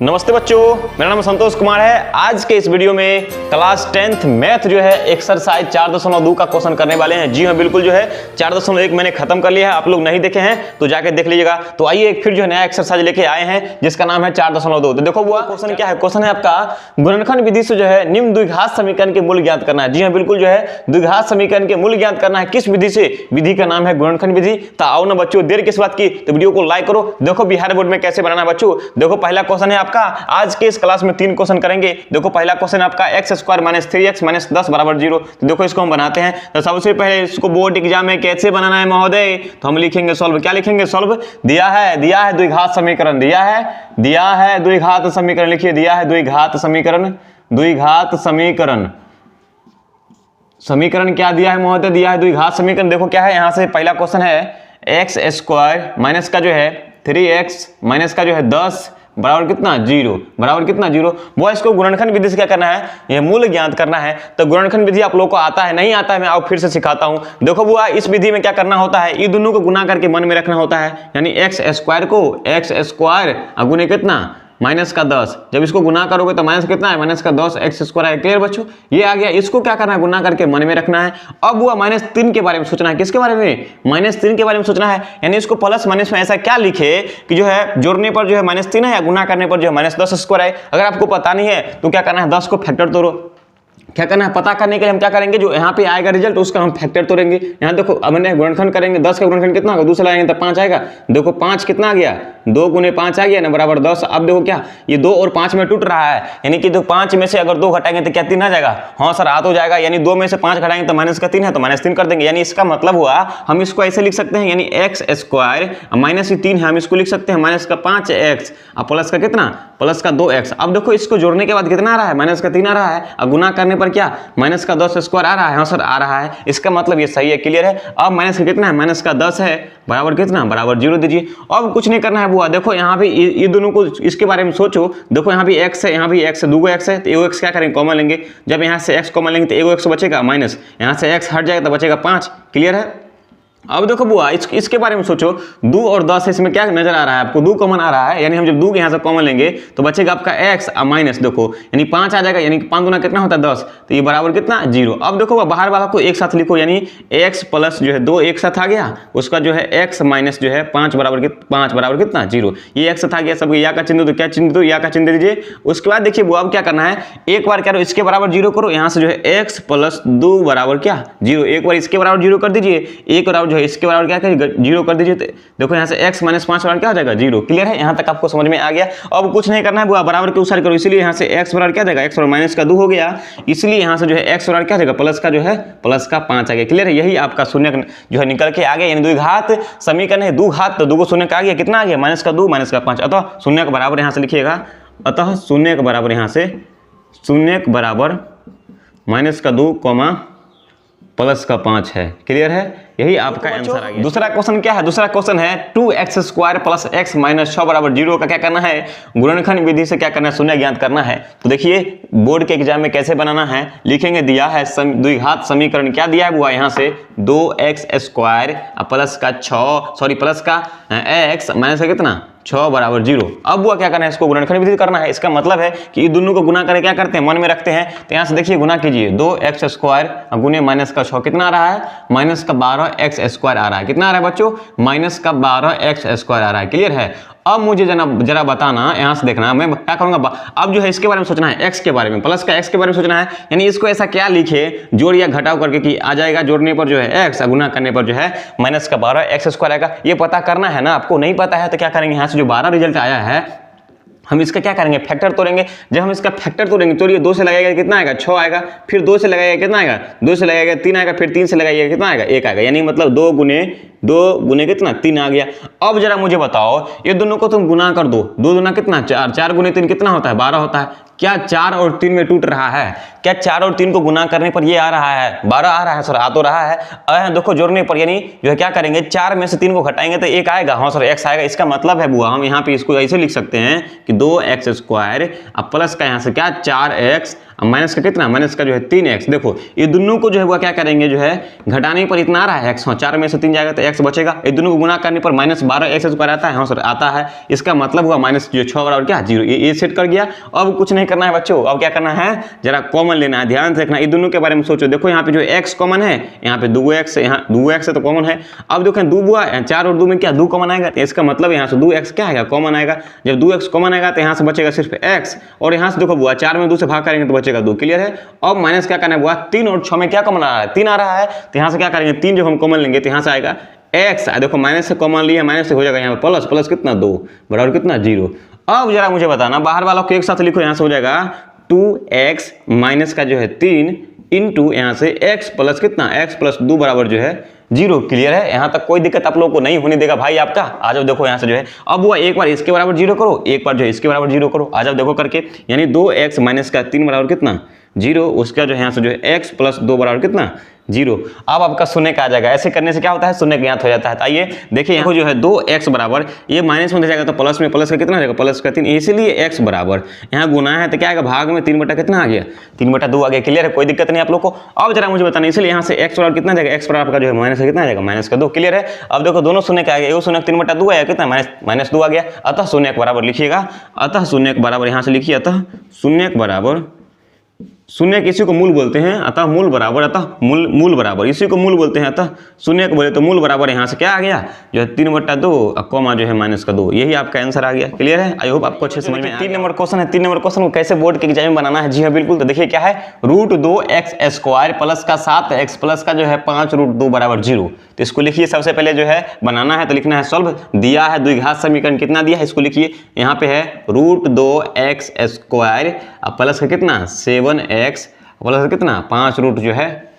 नमस्ते बच्चों, मेरा नाम संतोष कुमार है। आज के इस वीडियो में क्लास 10th मैथ जो है एक्सरसाइज 4.2 का क्वेश्चन करने वाले हैं। जी हाँ, बिल्कुल जो है 4.1 मैंने खत्म कर लिया है। आप लोग नहीं देखे हैं तो जाके देख लीजिएगा। तो आइए एक फिर जो है नया एक्सरसाइज लेके आए हैं जिसका नाम है 4.2। तो देखो वो क्वेश्चन क्या है। क्वेश्चन है आपका गुणनखंड विधि से जो है निम्न द्विघात समीकरण के मूल्य ज्ञात करना है। जी हाँ, बिल्कुल जो है द्विघात समीकरण के मूल्य ज्ञात करना है। किस विधि से? विधि का नाम है गुणनखंड विधि। तो आओ ना बच्चों, देर किस बात की, तो वीडियो को लाइक करो। देखो बिहार बोर्ड में कैसे बनाना है बच्चों। देखो पहला क्वेश्चन है आपका, आज इस क्लास में 3 क्वेश्चन करेंगे। देखो पहला क्वेश्चन आपका x² - 3x - 10 = 0। तो देखो इसको हम बनाते हैं। तो सबसे पहले इसको बोर्ड एग्जाम में कैसे बनाना है महोदय, तो हम लिखेंगे सॉल्व। क्या लिखेंगे? सॉल्व। दिया है द्विघात समीकरण, दिया है द्विघात समीकरण। लिखिए दिया है द्विघात समीकरण। द्विघात समीकरण, समीकरण क्या दिया है महोदय? दिया है द्विघात समीकरण। देखो क्या है, यहां से पहला क्वेश्चन है x² माइनस का जो है 3x माइनस का जो है 10 बराबर कितना? 0। बराबर कितना? 0। वो इसको गुणनखंड विधि से क्या करना है? ये मूल्य ज्ञात करना है। तो गुणनखंड विधि आप लोगों को आता है? नहीं आता है, मैं आप फिर से सिखाता हूं। देखो बुआ, इस विधि में क्या करना होता है, ये दोनों को गुना करके मन में रखना होता है। यानी x² को x² गुने कितना? माइनस का 10। जब इसको गुना करोगे तो माइनस कितना है? माइनस का 10 x² है। क्लियर बच्चों? ये आ गया। इसको क्या करना है? गुना करके मन में रखना है। अब वो -3 के बारे में सोचना है। किसके बारे में? -3 के बारे में सोचना है। यानी इसको प्लस माइनस में ऐसा क्या लिखे कि जो है जोड़ने पर जो है -3 है या गुना करने पर जो है -10² है। अगर आपको पता नहीं है तो क्या करना है, 10 को फैक्टर तोड़ो। क्या करना है पता करने के लिए हम क्या करेंगे, जो यहाँ पे आएगा रिजल्ट उसका हम फैक्टर तोड़ेंगे। यहाँ देखो अब मैंने गुणनखंड करेंगे, 10 का गुणनखंड कितना होगा? 2 से लगाएंगे तो 5 आएगा। देखो 5 कितना आ गया? 2 गुने 5 आ गया ना, बराबर 10। अब देखो क्या, ये 2 और 5 में टूट रहा है। यानी कि 5 में से अगर 2 घटाएंगे तो क्या 3 आ जाएगा? हाँ सर, आ तो जाएगा। यानी 2 में से 5 घटाएंगे तो -3 है, तो -3 कर देंगे। यानी इसका मतलब हुआ हम इसको ऐसे लिख सकते हैं, यानी x² माइनस 3 है, हम इसको लिख सकते हैं -5x और प्लस का कितना? प्लस का 2x। अब देखो इसको जोड़ने के बाद कितना आ रहा है? -3 आ रहा है। और गुना करने पर क्या? माइनस का 10² आ रहा है। हाँ सर, आ रहा है। इसका मतलब ये सही है। क्लियर है? अब माइनस का कितना है? माइनस का 10 है, बराबर कितना? बराबर 0 दीजिए। अब कुछ नहीं करना है बुआ। देखो यहाँ पे ये दोनों को इसके बारे में सोचो। देखो यहाँ भी x है, यहाँ भी x है, 2 x है, तो एगो x क्या करेंगे? कॉमन लेंगे। जब यहाँ से x कॉमन लेंगे तो एगो x बचेगा माइनस, यहाँ से x हट जाएगा तो बचेगा 5। क्लियर है? अब देखो बुआ, इसके बारे में सोचो। 2 और 10 इसमें क्या नजर आ रहा है आपको? 2 कॉमन आ रहा है। यानी हम जब 2 यहाँ से कॉमन लेंगे तो बचेगा आपका x और माइनस। देखो यानी 5 आ जाएगा। यानी 5 गुना कितना होता है? 10। तो ये बराबर कितना? 0। अब देखो बाहर वाला को एक साथ लिखो, यानी x प्लस जो है 2 एक साथ आ गया, उसका जो है x माइनस जो है 5 बराबर कितना? 0। ये एक साथ आ गया। सबको या का चिन्ह दो। क्या चिन्ह दो? या का चिन्ह दे दीजिए। उसके बाद देखिए बुआ, अब क्या करना है, एक बार क्या करो, इसके बराबर 0 करो। यहाँ से जो है x प्लस 2 बराबर क्या? 0। एक बार इसके बराबर 0 कर दीजिए, एक बराबर जो है इसके बराबर क्या करिए? 0 कर दीजिए। देखो यहाँ से x - 5 बराबर क्या हो जाएगा? 0। क्लियर है? यहाँ तक आपको समझ में आ गया। अब कुछ नहीं करना है बुआ, बराबर के उसारी करो। इसलिए यहाँ से x बराबर क्या जाएगा? x और माइनस का 2 हो गया। इसलिए यहाँ से जो है x बराबर क्या जाएगा? प्लस का जो है प्लस का 5 आ गया। क्लियर है? यही आपका शून्य जो है निकल के आ गया। यानी द्विघात समीकरण है द्विघात, तो 2 को शून्य का आ गया। कितना आ गया? -2 -5। अतः शून्य के बराबर यहाँ से लिखिएगा। अतः शून्य के बराबर यहाँ से शून्य के बराबर -2 प्लस का 5 है। क्लियर है? यही आपका आंसर आ गया। दूसरा क्वेश्चन क्या है? दूसरा क्वेश्चन है 2x² + x - 6 = 0 का क्या करना है? गुणनखंड विधि से क्या करना है? शून्य ज्ञात करना है। तो देखिए बोर्ड के एग्जाम में कैसे बनाना है, लिखेंगे दिया है द्विघात समीकरण। क्या दिया है बुआ? यहाँ से 2x² प्लस का 6 सॉरी प्लस का x माइनस का कितना? 6 बराबर 0। अब वो क्या करना है? इसको गुणनखंड विधि करना है। इसका मतलब है कि ये दोनों को गुना करके क्या करते हैं? मन में रखते हैं। तो यहाँ से देखिए गुना कीजिए, 2x² गुने -6 कितना आ रहा है? -12x² आ रहा है। कितना आ रहा है बच्चों? -12x² आ रहा है। क्लियर है? अब मुझे जरा बताना, यहाँ से देखना, मैं क्या करूँगा। अब जो है इसके बारे में सोचना है, x के बारे में, प्लस का x के बारे में सोचना है। यानी इसको ऐसा क्या लिखे, जोड़ या घटाव करके कि आ जाएगा जोड़ने पर जो है x, गुना करने पर जो है -12x² आएगा। ये पता करना है ना आपको। नहीं पता है तो क्या करेंगे, यहाँ से जो 12 रिजल्ट आया है हम इसका क्या करेंगे? फैक्टर तोड़ेंगे। जब हम इसका फैक्टर तोड़ेंगे, तोड़िए 2 से लगाएगा कितना आएगा? 6 आएगा। फिर 2 से लगाएगा कितना आएगा? 2 से लगाएगा 3 आएगा। फिर 3 से लगाइएगा कितना आएगा? 1 आएगा। यानी मतलब 2 गुने कितना? 3 आ गया। अब जरा मुझे बताओ, ये दोनों को तुम गुना कर दो। 2 दुना कितना? 4। 4 गुने 3 कितना होता है? 12 होता है। क्या 4 और 3 में टूट रहा है? क्या 4 और 3 को गुना करने पर ये आ रहा है? 12 आ रहा है सर? आ तो रहा है। देखो जोड़ने पर यानी जो है क्या करेंगे, 4 में से 3 को घटाएंगे तो 1 आएगा। हाँ सर, x आएगा। इसका मतलब है बुआ, हम यहाँ पे इसको ऐसे लिख सकते हैं कि 2x² अब प्लस का यहाँ से क्या? 4x माइनस का कितना, माइनस का जो है 3x। देखो ये दोनों को जो है वो क्या करेंगे, जो है घटाने पर इतना आ रहा है x, हाँ 4 में से 3 जाएगा तो x बचेगा। ये दोनों को गुना करने पर -12x² आता है, हाँ सर आता है। इसका मतलब हुआ माइनस जो 6 बराबर क्या 0। ये सेट कर गया। अब कुछ नहीं करना है बच्चों, अब क्या करना है, जरा कॉमन लेना है, ध्यान से देखना। ये दोनों के बारे में सोचो। देखो यहाँ पे जो x कॉमन है, यहाँ पे 2x, यहाँ 2x है तो कॉमन है। अब देखो 2 बुआ 4 और 2 में क्या 2 कॉमन आएगा, तो इसका मतलब यहाँ से 2x क्या आएगा, कॉमन आएगा। जब 2x कॉमन आएगा तो यहाँ से बचेगा सिर्फ x, और यहाँ से देखो बुआ 4 में 2 से भाग करेंगे तो बचेगा 2। क्लियर है। अब माइनस क्या करना है बुआ, 3 और 6 में क्या कॉमन आ रहा है, 3 आ रहा है, तो यहाँ से क्या करेंगे 3 जब हम कॉमन लेंगे तो यहाँ से आएगा x। देखो माइनस से कॉमन लिया, माइनस से हो जाएगा यहाँ प्लस, प्लस कितना 2 बराबर कितना 0। अब जरा मुझे बताना, बाहर वालों को एक साथ लिखो, यहाँ से हो जाएगा 2x माइनस का जो है 3 इंटू यहाँ से x प्लस कितना, x प्लस 2 बराबर जो है 0। क्लियर है। यहाँ तक कोई दिक्कत आप लोगों को नहीं होने देगा भाई आपका। आ जाओ देखो यहाँ से जो है, अब वो एक बार इसके बराबर 0 करो, एक बार जो है इसके बराबर 0 करो। आ जाओ देखो करके, यानी 2x माइनस का 3 बराबर कितना 0, उसका जो है यहाँ से जो है x प्लस 2 बराबर कितना 0। अब आपका शून्य का आ जाएगा। ऐसे करने से क्या होता है, शून्य ज्ञात हो जाता है। आइए देखिए यहाँ जो है 2x बराबर, ये माइनस में जाएगा तो प्लस में, प्लस का कितना आ जाएगा, प्लस का 3, इसीलिए x बराबर यहाँ गुना है तो क्या आएगा, भाग में 3 बटा कितना आ गया, 3 बटा 2 आ गया। क्लियर है, कोई दिक्कत नहीं आप लोग को। अब जरा मुझे बताना, इसलिए यहाँ से x बराबर कितना आ जाएगा, x बराबर आपका जो है माइनस का कितना आ जाएगा, माइनस का 2। क्लियर है। अब देखो दोनों शून्य का आ गया, ये शून्य 3 बटा 2 आया कितना, माइनस 2 आ गया। अतः शून्य के बराबर लिखिएगा, अतः शून्य के बराबर यहाँ से लिखिए, अतः शून्य के बराबर, शून्य किसी को मूल बोलते हैं, अतः मूल बराबर, अतः मूल बराबर इसी को मूल बोलते हैं। अतः शून्य को बोले तो मूल बराबर यहाँ से क्या आ गया, जो है 3 बटा 2 कॉमा जो है माइनस का 2, यही आपका आंसर आ गया। क्लियर है। आई होप आपको अच्छे समझ में। 3 नंबर क्वेश्चन है। 3 नंबर क्वेश्चन को कैसे बोर्ड के एग्जाम में बनाना है, जी हाँ बिल्कुल। तो देखिए क्या है, √2x² प्लस का 7x प्लस का जो है 5√2 बराबर 0। तो इसको लिखिए, सबसे पहले जो है बनाना है तो लिखना है सॉल्व। दिया है द्विघात समीकरण कितना दिया है, इसको लिखिए। यहाँ पे है √2x² प्लस का कितना 7x प्लस कितना 5 रूट जो है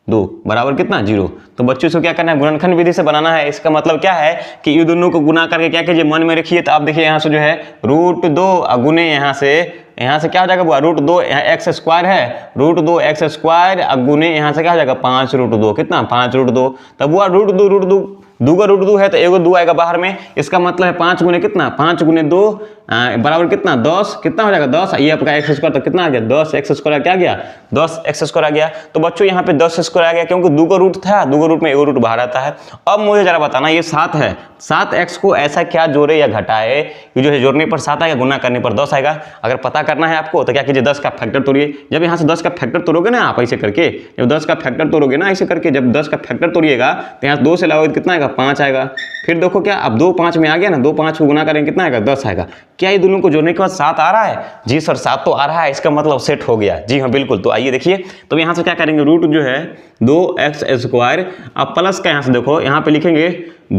2 बराबर कितना 0। तो बच्चों से क्या करना है, गुणनखंड विधि से बनाना है। इसका मतलब क्या है कि ये दोनों को गुना करके क्या कीजिए, मन में रखिए। तो आप देखिए यहाँ से जो है √2 गुने यहाँ से क्या हो जाएगा बुआ, √2 x² है, √2x² गुने यहाँ से क्या हो जाएगा 5√2 कितना 5√2। तब बुआ √2 2 का √2 है तो एगो 2 आएगा बाहर में। इसका मतलब है 5 गुने कितना, 5 गुने 2 बराबर कितना 10, कितना हो जाएगा 10। ये आपका x² तो कितना आ गया 10x² क्या गया 10x² आ गया। तो बच्चों यहाँ पे 10x² आ गया, क्योंकि 2 का रूट था, 2 का रूट में एगो रूट बाहर आता है। अब मुझे जरा बताना, ये 7 है, 7x को ऐसा क्या जोड़े या घटाए कि जो है जोड़ने पर 7 आएगा, गुना करने पर 10 आएगा। अगर पता करना है आपको तो क्या कीजिए, 10 का फैक्टर तोड़िए। जब यहाँ से 10 का फैक्टर तोड़ोगे ना आप ऐसे करके, जब 10 का फैक्टर तोड़ोगे ना ऐसे करके, जब 10 का फैक्टर तोड़िएगा तो यहाँ 2 से लगाओगे तो कितना आएगा 5 आएगा। फिर देखो क्या, अब 2 5 में आ गया ना, 2 5 को गुना करेंगे कितना आएगा 10 आएगा। क्या ये दोनों को जोड़ने के बाद 7 आ रहा है, जी सर 7 तो आ रहा है, इसका मतलब सेट हो गया। जी हाँ बिल्कुल। तो आइए देखिए, तो यहाँ से क्या करेंगे, रूट जो है 2x², अब प्लस का यहाँ से देखो, यहाँ पे लिखेंगे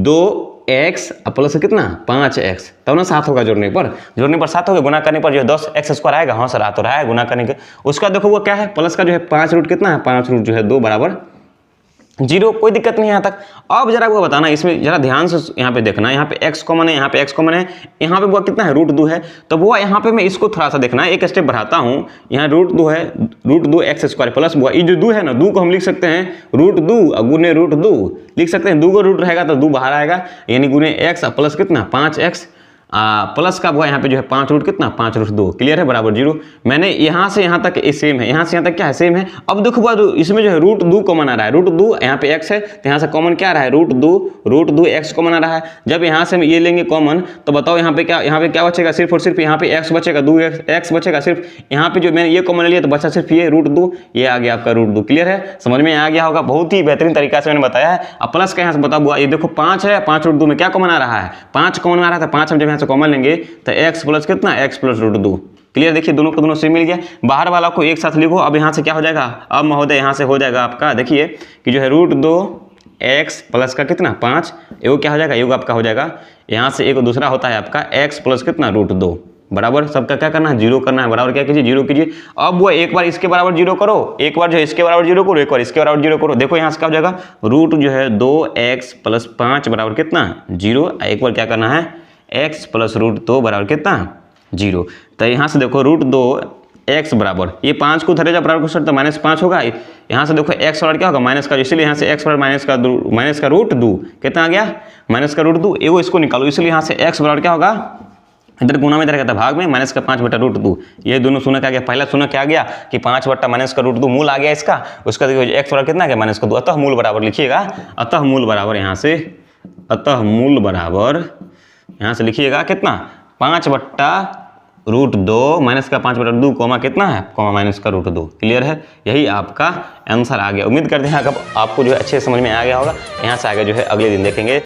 2x प्लस कितना 5x, तब ना 7 होगा जोड़ने पर 7 होगा, गुना करने पर जो है 10x² आएगा। हाँ सर आ तो रहा है, गुना करने के। उसका देखो वो क्या है, प्लस का जो है 5 रूट कितना है, 5 रूट जो है 2 बराबर 0। कोई दिक्कत नहीं यहाँ तक। अब जरा वो बताना, इसमें जरा ध्यान से यहाँ पे देखना, यहाँ पे x कॉमन है, यहाँ पे x कॉमन है, यहाँ पे वो कितना है √2 है। तो वो यहाँ पे मैं इसको थोड़ा सा देखना है, एक स्टेप बढ़ाता हूँ। यहाँ √2 है, √2x² प्लस वो ये जो 2 है ना, 2 को हम लिख सकते हैं √2 गुने √2 लिख सकते हैं। 2 का रूट रहेगा तो 2 बाहर आएगा, यानी गुने x प्लस कितना 5x प्लस का हुआ यहाँ पे जो है 5 रूट कितना 5√2। क्लियर है, बराबर 0। मैंने यहाँ से यहाँ तक सेम है, यहाँ से यहाँ तक क्या है सेम है। अब देखो बात, इसमें जो है √2 कॉमन आ रहा है, √2 यहाँ पे x है तो यहाँ से कॉमन क्या आ रहा है √2 x कॉमन आ रहा है। जब यहाँ से हम ये लेंगे कॉमन तो बताओ यहाँ पे क्या बचेगा, सिर्फ और सिर्फ यहाँ पे x बचेगा, 2x बचेगा सिर्फ। यहाँ पे जो मैंने ये कॉमन लिया तो बचा सिर्फ ये √2, ये आ गया आपका √2। क्लियर है, समझ में आ गया होगा, बहुत ही बेहतरीन तरीका से मैंने बताया है। अब प्लस का यहाँ से बताओ, ये देखो 5 है, 5√2 में क्या कॉमन आ रहा है 5 कॉमन आ रहा था, 5 हम जब यहाँ से कॉमन लेंगे तो x प्लस कितना x प्लस √2। क्लियर, देखिए दोनों को दोनों से मिल गया। बाहर वाला को एक साथ लिखो। अब यहाँ से क्या हो जाएगा, अब महोदय यहाँ से हो जाएगा आपका, देखिए कि जो है √2x प्लस का कितना 5, एगो क्या हो जाएगा, एगो आपका हो जाएगा यहाँ से, एक दूसरा होता है आपका x प्लस कितना √2 बराबर, सबका क्या करना है 0 करना है, बराबर क्या कीजिए 0 कीजिए। अब वो एक बार इसके बराबर 0 करो, एक बार जो है इसके बराबर 0 करो, एक बार इसके बराबर 0 करो। देखो यहाँ से क्या हो जाएगा, रूट जो है 2x प्लस 5 बराबर कितना 0, एक बार क्या करना है x प्लस √2 बराबर कितना 0। तो यहाँ से देखो √2x बराबर, ये 5 को धरे जब बराबर क्वेश्चन तो -5 होगा। यहाँ से देखो x बराबर क्या होगा माइनस का, इसलिए यहाँ से x बराबर माइनस का √2 कितना आ गया, माइनस का √2। एगो इसको निकालो, इसलिए यहाँ से x बराबर क्या होगा इधर गुना में, इधर कहता है भाग में, माइनस का 5/√2। ये दोनों शून्य क्या गया, पहला शून्य क्या आ गया कि 5/-√2 मूल आ गया इसका। उसका देखो x बराबर कितना आ गया, -2। अतः मूल बराबर लिखिएगा, अतः मूल बराबर यहाँ से, अतः मूल बराबर यहाँ से लिखिएगा कितना, 5/√2 माइनस का 5/2 कोमा कितना है, कोमा -√2। क्लियर है, यही आपका आंसर आ गया। उम्मीद करते हैं आपको जो है अच्छे समझ में आ गया होगा। यहाँ से आगे जो है अगले दिन देखेंगे।